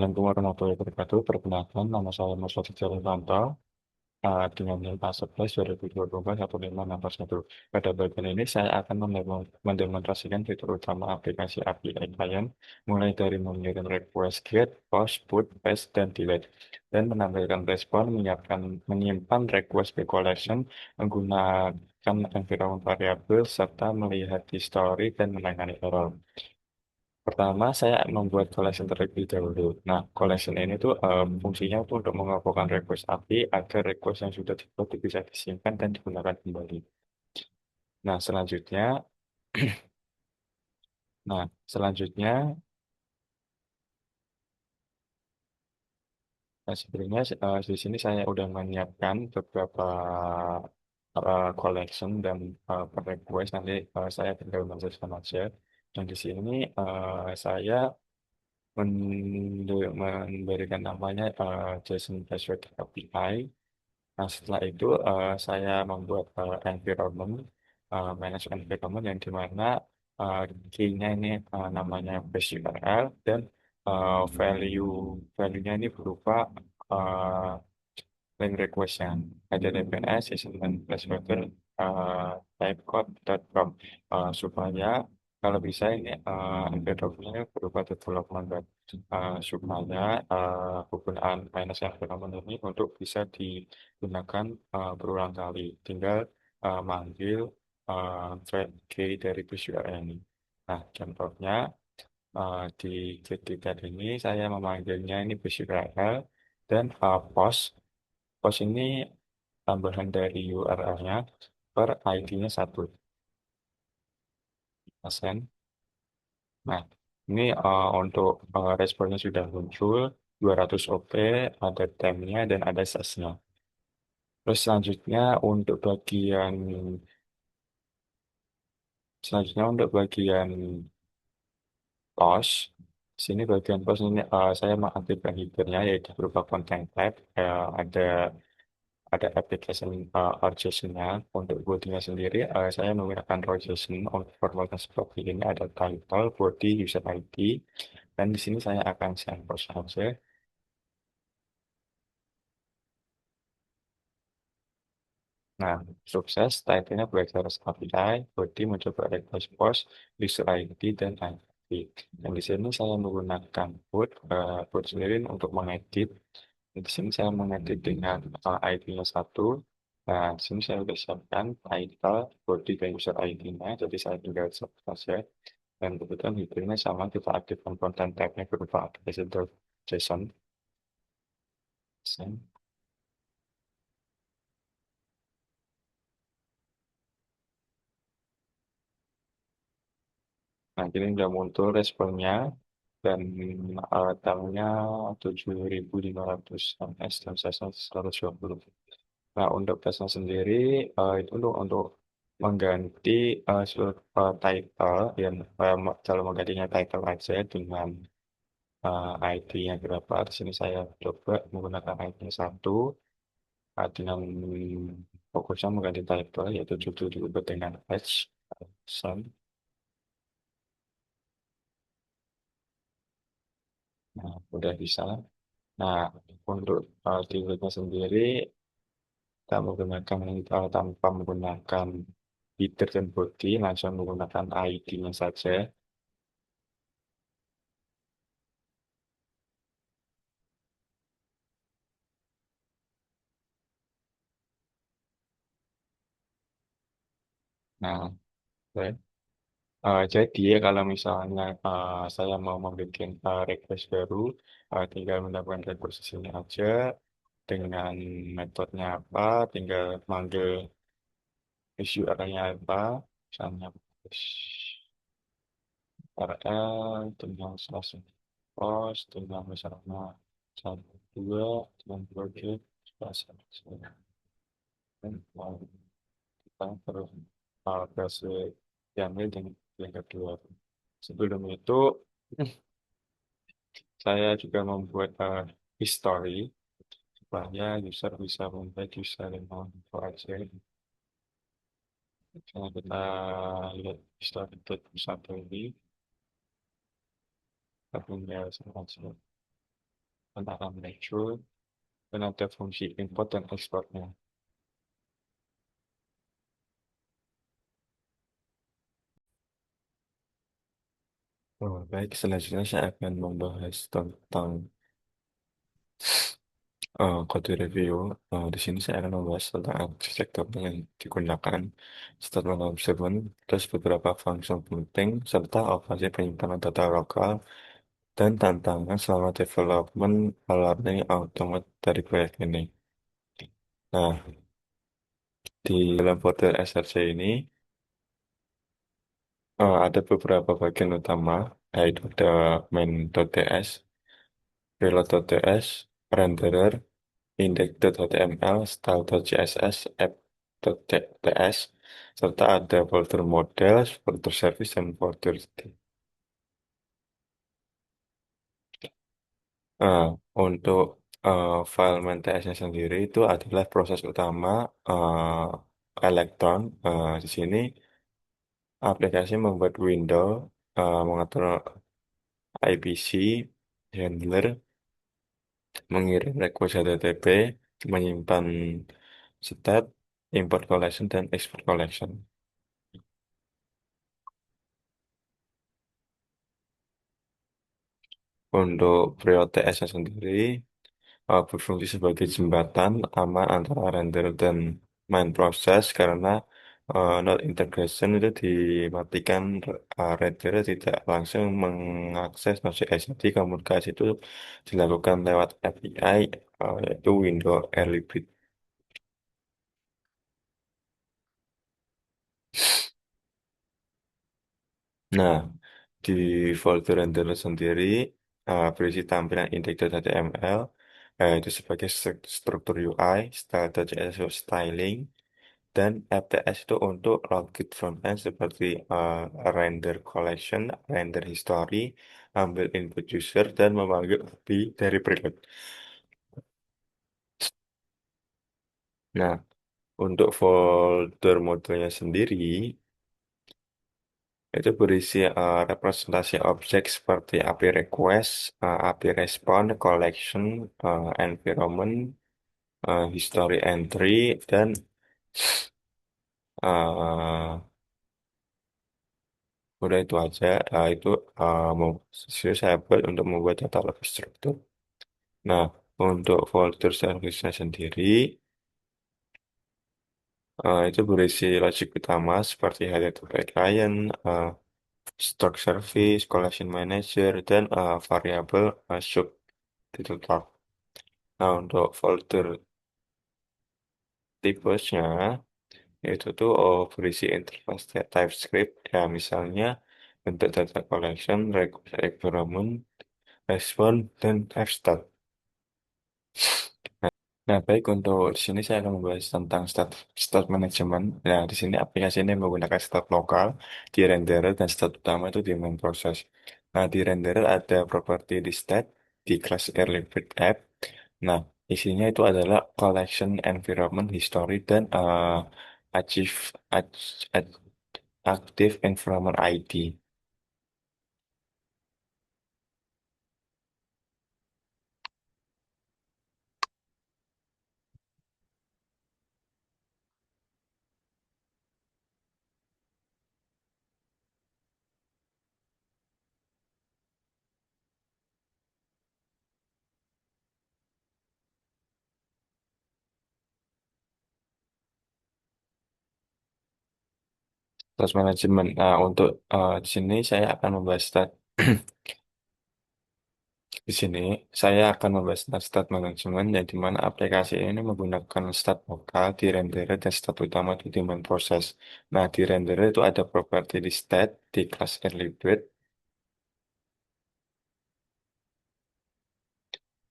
Assalamualaikum warahmatullahi wabarakatuh. Perkenalkan, nama saya Muhammad Jalantanto, dengan NIM A11 2024 15661. Pada bagian ini saya akan mendemonstrasikan fitur utama aplikasi API klien, mulai dari mengirim request, get, post, put, paste, dan delete, dan menampilkan respon, menyimpan request ke collection, menggunakan environment variable, serta melihat history dan menangani error. Pertama, saya membuat collection terlebih dahulu. Nah, collection ini tuh fungsinya tuh untuk mengumpulkan request API agar request yang sudah dibuat itu bisa disimpan dan digunakan kembali. Nah, selanjutnya, sebenarnya di sini saya udah menyiapkan beberapa collection dan per request nanti saya tinggal menjelaskan aja. Dan di sini saya memberikan namanya JSON Password API. Nah, setelah itu saya membuat environment, manage environment yang dimana uh, key-nya ini namanya base URL dan value-nya ini berupa uh, link request-nya. HTTPS dan placeholder typecode.com supaya kalau bisa ini environment-nya berupa development web supaya penggunaan minus environment ini untuk bisa digunakan berulang kali. Tinggal manggil key dari bus URL ini. Nah, contohnya di tiket ini saya memanggilnya ini bus URL dan post. Post ini tambahan dari URL-nya per ID-nya 1 persen. Nah, ini untuk responnya sudah muncul 200 OP, ada temnya dan ada size-nya. Terus selanjutnya untuk bagian post, sini bagian post ini saya mengaktifkan header-nya yaitu berupa content type, ada application JSON-nya. Untuk body-nya sendiri saya menggunakan raw JSON. Untuk formatnya seperti ini, ada title, body, user ID, dan di sini saya akan sampel saja. Nah, sukses, title-nya belajar API, body mencoba request post, user ID, dan ID. Dan di sini saya menggunakan boot sendiri untuk mengedit. Di sini saya mengedit dengan ID-nya 1. Nah, di sini saya sudah siapkan title, body, dan user ID-nya. Jadi saya tinggal set saja. Dan kebetulan header-nya sama, kita aktifkan content type-nya berupa application.json. Nah, ini sudah muncul responnya dan tahunnya 7.500 ms dan saya 120. Nah, untuk tesnya sendiri itu untuk mengganti title yang kalau menggantinya title aja dengan ID-nya berapa. Di sini saya coba menggunakan ID 1 dengan fokusnya mengganti title yaitu judul diubah dengan H. Nah, udah bisa. Nah, untuk keywordnya sendiri, kita menggunakan tanpa menggunakan header dan body, langsung menggunakan ID-nya saja. Nah, oke. Jadi kalau misalnya saya mau membuat request baru, tinggal mendapatkan request di sini aja dengan metodenya apa, tinggal manggil issue nya apa, misalnya URL dengan slash post dengan misalnya 1 2 dengan project slash dan kita terus versi diambil dengan yang kedua. Sebelum itu saya juga membuat history supaya user bisa membaca user yang mau aja. Misalnya kita lihat history satu ini, kita punya semacam. antara module, dan ada fungsi import dan ekspornya. Oh, baik, selanjutnya saya akan membahas tentang kode review. Di sini saya akan membahas tentang arsitektur yang digunakan, statement observation, terus beberapa fungsi penting, serta operasi penyimpanan data lokal, dan tantangan selama development learning automate dari proyek ini. Nah, di dalam folder SRC ini ada beberapa bagian utama, yaitu ada main.ts, reload.ts, renderer, index.html, style.css, app.ts, serta ada folder model, folder service, dan folder state. Nah, untuk file main.ts-nya sendiri itu adalah proses utama Electron. Di sini aplikasi membuat window, mengatur IPC, handler, mengirim request HTTP, menyimpan state, import collection, dan export collection. Untuk Prio TS-nya sendiri berfungsi sebagai jembatan aman antara render dan main proses karena node integration itu dimatikan, render tidak langsung mengakses Node.js. Jadi komunikasi itu dilakukan lewat API, yaitu window early bit. Nah, di folder render sendiri berisi tampilan index.html, itu sebagai struktur UI, style.js untuk styling, dan FTS itu untuk logit frontend seperti render collection, render history, ambil input user, dan memanggil API dari preload. Nah, untuk folder modelnya sendiri, itu berisi representasi objek seperti API request, API respond, collection, environment, history entry, dan uh, udah itu aja. Itu mau saya buat untuk membuat data lebih struktur. Nah, untuk folder service-nya sendiri, itu berisi logic utama seperti HTTP client, stock service, collection manager, dan variabel masuk title tab. Nah, untuk folder tipesnya, itu tuh berisi interface TypeScript, ya misalnya bentuk data collection, request environment, respond, dan type stat. Nah, baik, untuk di sini saya akan membahas tentang stat management. Nah, di sini aplikasi ini menggunakan stat lokal di renderer dan stat utama itu di main proses. Nah, di renderer ada properti di stat di kelas early bird app. Nah, isinya itu adalah collection, environment, history, dan achieve, active environment ID. Terus manajemen. Nah, untuk di sini saya akan membahas stat. Di sini saya akan membahas tentang stat management yang di mana aplikasi ini menggunakan stat lokal di renderer dan stat utama itu di main proses. Nah, di renderer itu ada properti di stat di kelas early bird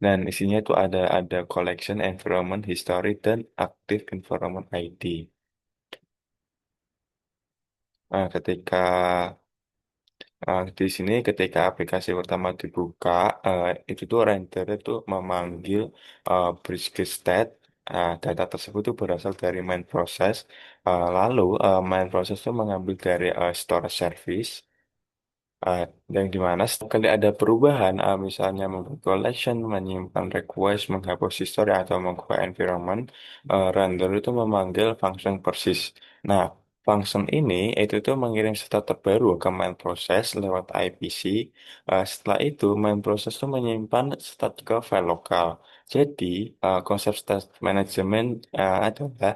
dan isinya itu ada collection, environment, history, dan active environment ID. Nah, di sini ketika aplikasi pertama dibuka, itu tuh render itu memanggil bridge state. Data tersebut itu berasal dari main process. Lalu main process itu mengambil dari storage service. Uh, yang dimana setiap kali ada perubahan, misalnya membuat collection, menyimpan request, menghapus history, atau mengubah environment, render itu memanggil function persist. Nah, function ini itu tuh mengirim state terbaru ke main process lewat IPC. Setelah itu, main process itu menyimpan state ke file lokal. Jadi, konsep state management adalah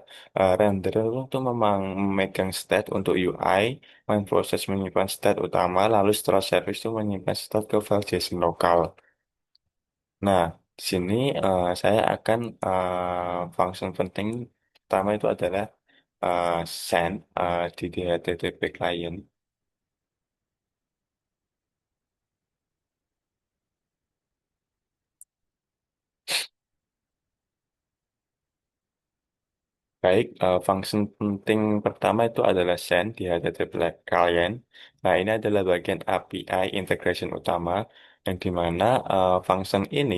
render itu memang memegang state untuk UI, main proses menyimpan state utama, lalu setelah service itu menyimpan state ke file JSON lokal. Nah, di sini saya akan function penting pertama itu adalah uh, send di HTTP client. Baik, function penting pertama itu adalah send di HTTP client. Nah, ini adalah bagian API integration utama yang dimana function ini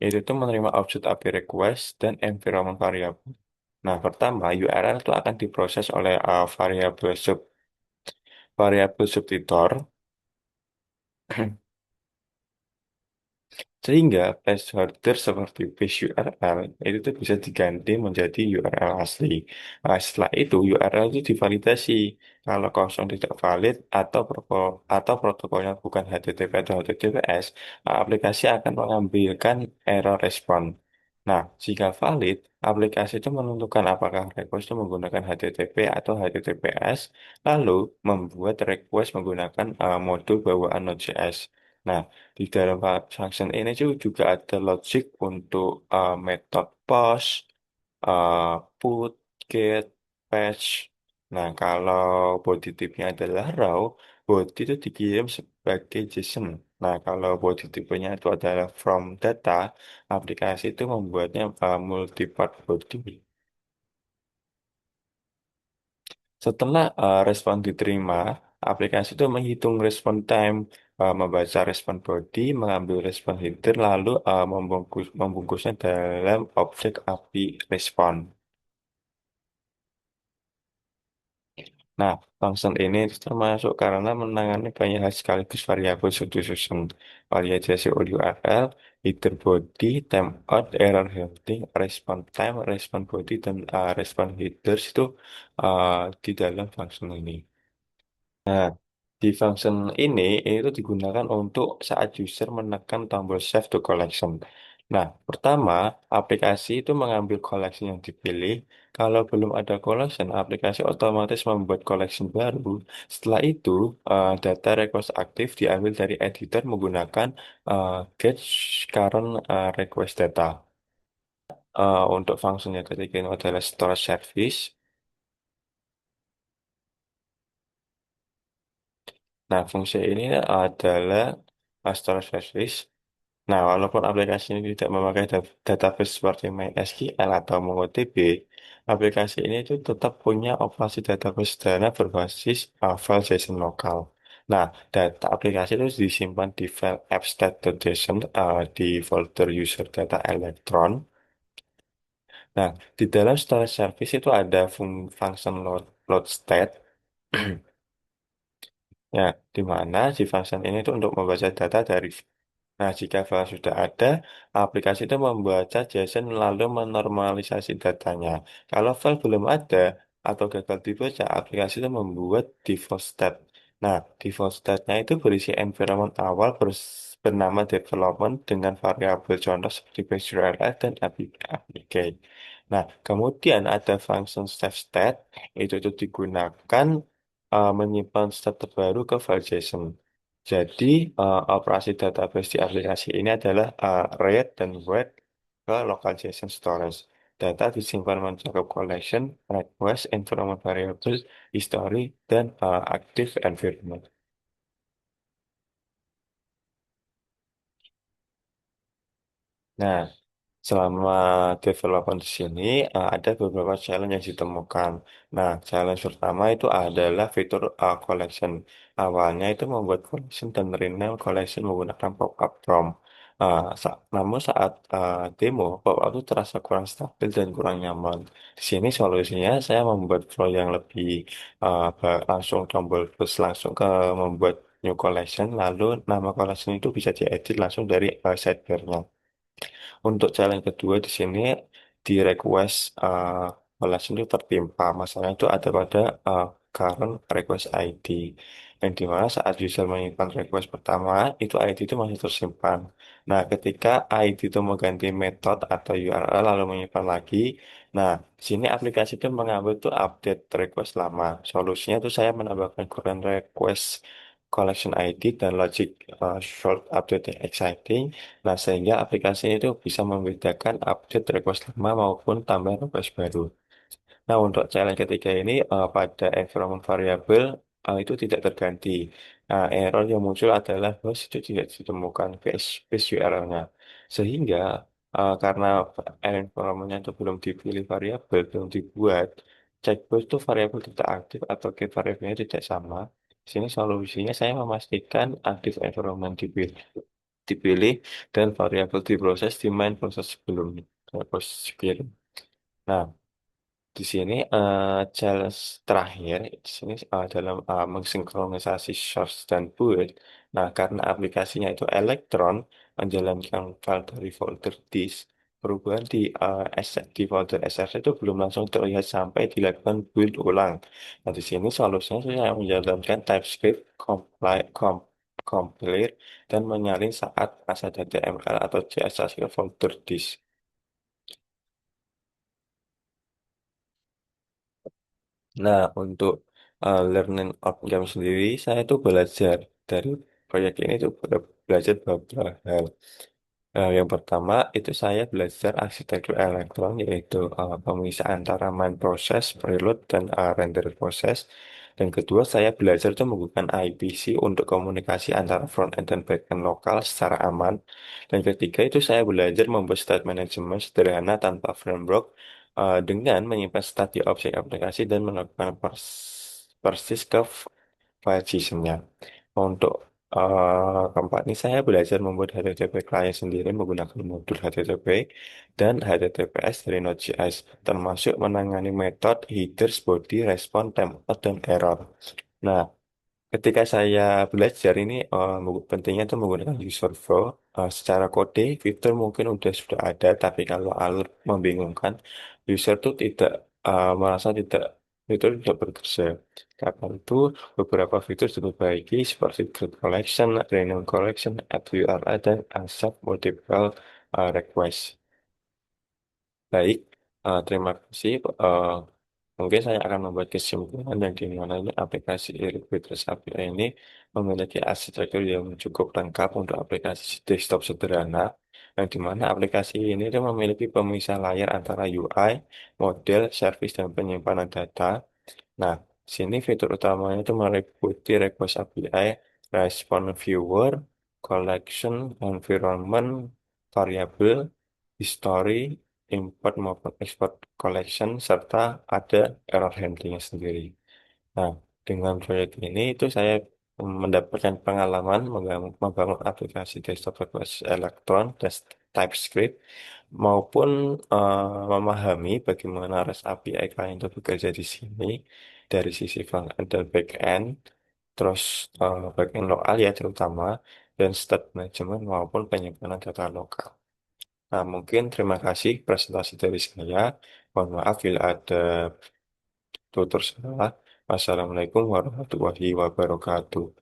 itu tuh menerima objek API request dan environment variable. Nah, pertama URL itu akan diproses oleh variabel subtitor sehingga placeholder seperti base URL itu tuh bisa diganti menjadi URL asli. Nah, setelah itu URL itu divalidasi. Kalau kosong tidak valid atau protokolnya bukan HTTP atau HTTPS, aplikasi akan mengambilkan error respon. Nah, jika valid, aplikasi itu menentukan apakah request itu menggunakan HTTP atau HTTPS, lalu membuat request menggunakan modul bawaan Node.js. Nah, di dalam function ini juga ada logic untuk method post, uh, put, get, patch. Nah, kalau body type-nya adalah raw, body itu dikirim sebagai JSON. Nah, kalau body tipenya itu adalah from data, aplikasi itu membuatnya multi-part body. Setelah respon diterima, aplikasi itu menghitung respon time, membaca respon body, mengambil respon header, lalu membungkusnya dalam objek API respon. Nah, function ini termasuk karena menangani banyak hal sekaligus variabel substitution, variasi URL, header body, timeout, error handling, response time, response body, dan response headers itu di dalam function ini. Nah, di function ini itu digunakan untuk saat user menekan tombol Save to Collection. Nah, pertama, aplikasi itu mengambil collection yang dipilih. Kalau belum ada collection, aplikasi otomatis membuat collection baru. Setelah itu, data request aktif diambil dari editor menggunakan get current request data. Untuk fungsinya ketika ini adalah storage service. Nah, fungsi ini adalah storage service. Nah, walaupun aplikasi ini tidak memakai database seperti MySQL atau MongoDB, aplikasi ini itu tetap punya operasi database sederhana berbasis file JSON lokal. Nah, data aplikasi itu disimpan di file appstat.json di folder user data electron. Nah, di dalam storage service itu ada function load state. Ya, di mana si function ini itu untuk membaca data dari. Nah, jika file sudah ada, aplikasi itu membaca JSON lalu menormalisasi datanya. Kalau file belum ada atau gagal dibaca, aplikasi itu membuat default state. Nah, default state-nya itu berisi environment awal bernama development dengan variabel contoh seperti base URL dan APK. Nah, kemudian ada function save state, itu digunakan menyimpan state terbaru ke file JSON. Jadi, operasi database di aplikasi ini adalah read dan write ke local JSON storage. Data disimpan mencakup collection, request, environment variable, history, dan active environment. Nah, selama development di sini ada beberapa challenge yang ditemukan. Nah, challenge pertama itu adalah fitur collection. Awalnya itu membuat collection dan rename collection menggunakan pop-up prompt. Namun saat demo, pop-up itu terasa kurang stabil dan kurang nyaman. Di sini solusinya saya membuat flow yang lebih langsung tombol plus langsung ke membuat new collection, lalu nama collection itu bisa diedit langsung dari sidebar-nya. Untuk challenge kedua di sini di request collection itu tertimpa. Masalah itu ada pada uh, current request ID. Yang dimana saat user menyimpan request pertama, itu ID itu masih tersimpan. Nah, ketika ID itu mengganti metode atau URL lalu menyimpan lagi, nah, sini aplikasi itu mengambil tuh update request lama. Solusinya itu saya menambahkan current request collection ID dan logic short update yang exciting. Nah, sehingga aplikasi itu bisa membedakan update request lama maupun tambah request baru. Nah, untuk challenge ketiga ini pada environment variable itu tidak terganti. Nah, error yang muncul adalah host itu tidak ditemukan base URL-nya. Sehingga karena environment-nya itu belum dipilih variabel, belum dibuat, checkbox itu variabel tidak aktif atau get variabelnya tidak sama. Di sini solusinya saya memastikan aktif environment dipilih dan variabel diproses di main proses sebelumnya. Proses sebelum. Nah, di sini challenge terakhir di sini dalam mensinkronisasi source dan boot. Nah, karena aplikasinya itu elektron menjalankan file dari folder disk, perubahan di folder SRC itu belum langsung terlihat sampai dilakukan build ulang. Nah, di sini solusinya saya menjalankan TypeScript compile dan menyalin saat masa HTML atau CSS ke folder disk. Nah, untuk learning outcome sendiri, saya tuh belajar dari proyek ini tuh belajar beberapa hal. Yang pertama itu saya belajar arsitektur elektron, yaitu pemisah antara main proses, preload, dan render proses. Dan kedua, saya belajar tuh menggunakan IPC untuk komunikasi antara front-end dan back-end lokal secara aman. Dan ketiga itu saya belajar membuat state management sederhana tanpa framework dengan menyimpan state di objek aplikasi dan melakukan persis ke file JSON-nya. Untuk company saya belajar membuat HTTP client sendiri menggunakan modul HTTP dan HTTPS dari Node.js, termasuk menangani metode, headers, body, response, template, dan error. Nah, ketika saya belajar ini pentingnya itu menggunakan user flow. Secara kode fitur mungkin sudah ada, tapi kalau alur membingungkan, user tuh tidak merasa tidak fitur tidak bekerja. Karena itu beberapa fitur diperbaiki seperti grid collection, random collection, add URL, dan accept multiple request. Baik, terima kasih. Mungkin saya akan membuat kesimpulan yang dimana ini aplikasi Liquiders API ini memiliki arsitektur yang cukup lengkap untuk aplikasi desktop sederhana, yang dimana aplikasi ini itu memiliki pemisah layar antara UI, model, service, dan penyimpanan data. Nah, sini fitur utamanya itu meliputi request API, response viewer, collection, environment, variable, history, import maupun export collection, serta ada error handling sendiri. Nah, dengan proyek ini itu saya mendapatkan pengalaman membangun aplikasi desktop berbasis Electron dan TypeScript maupun memahami bagaimana REST API klien itu bekerja di sini dari sisi front-end dan back-end, terus back-end lokal ya terutama, dan state management maupun penyimpanan data lokal. Nah, mungkin terima kasih presentasi dari saya. Mohon maaf bila ada tutur salah. Wassalamualaikum warahmatullahi wabarakatuh.